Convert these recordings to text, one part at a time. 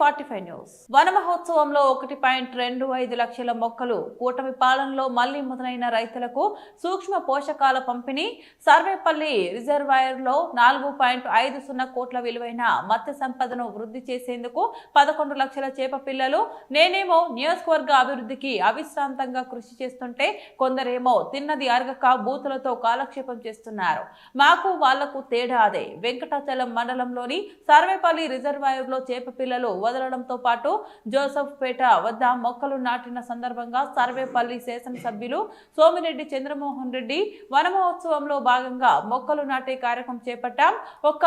45 news. వన మహోత్సవంలో 1.25 లక్షల మొక్కలు. కూటమి పాలనలో మళ్లీ మొదలైన రైతులకు సూక్ష్మ పోషకాల పంపిణీ. సర్వేపల్లి రిజర్వాయర్లో 4.50 కోట్ల విలువైన మత్స్య సంపదను వృద్ధి చేసేందుకు 11 లక్షల చేప పిల్లలు. నేనేమో నియోజకవర్గ అభివృద్ధికి అవిశ్రాంతంగా కృషి చేస్తుంటే కొందరేమో తిన్నది అరగక బూతులతో కాలక్షేపం చేస్తున్నారు. మాకు వాళ్లకు తేడా అదే. వెంకటాచలం మండలంలోని సర్వేపల్లి రిజర్వాయర్లో చేప పిల్లలు వదలడంతో పాటు జోసఫ్పేట వద్ద మొక్కలు నాటిన సందర్భంగా సర్వేపల్లి శాసనసభ్యులు సోమిరెడ్డి చంద్రమోహన్ రెడ్డి వన మహోత్సవంలో భాగంగా మొక్కలు నాటే కార్యక్రమం చేపట్టాం. ఒక్క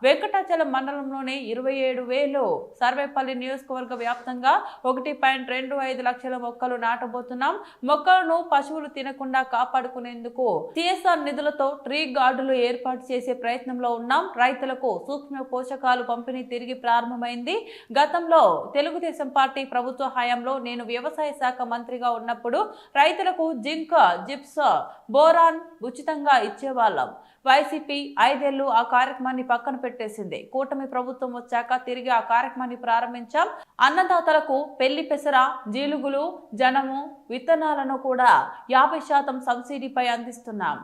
వెంకటాచలం మండలంలోనే 27,000 సర్వేపల్లి నియోజకవర్గ వ్యాప్తంగా 1.25 లక్షల మొక్కలు నాటబోతున్నాం. మొక్కలను పశువులు తినకుండా కాపాడుకునేందుకు సిఎస్ఆర్ నిధులతో ట్రీ గార్డులు ఏర్పాటు చేసే ప్రయత్నంలో ఉన్నాం. రైతులకు సూక్ష్మ పోషకాలు పంపిణీ తిరిగి ప్రారంభమైంది. గతంలో తెలుగుదేశం పార్టీ ప్రభుత్వ హయాంలో నేను వ్యవసాయ శాఖ మంత్రిగా ఉన్నప్పుడు రైతులకు జింక్, జిప్స్, బోరాన్ ఉచితంగా ఇచ్చేవాళ్ళం. వైసీపీ 5 ఏళ్లు ఆ కార్యక్రమాన్ని పక్కన పెట్టేసింది. కూటమి ప్రభుత్వం వచ్చాక తిరిగి ఆ కార్యక్రమాన్ని ప్రారంభించాం. అన్నదాతలకు పెళ్లి పెసర, జీలుగులు, జనము, విత్తనాలను కూడా 50% సబ్సిడీపై అందిస్తున్నాం.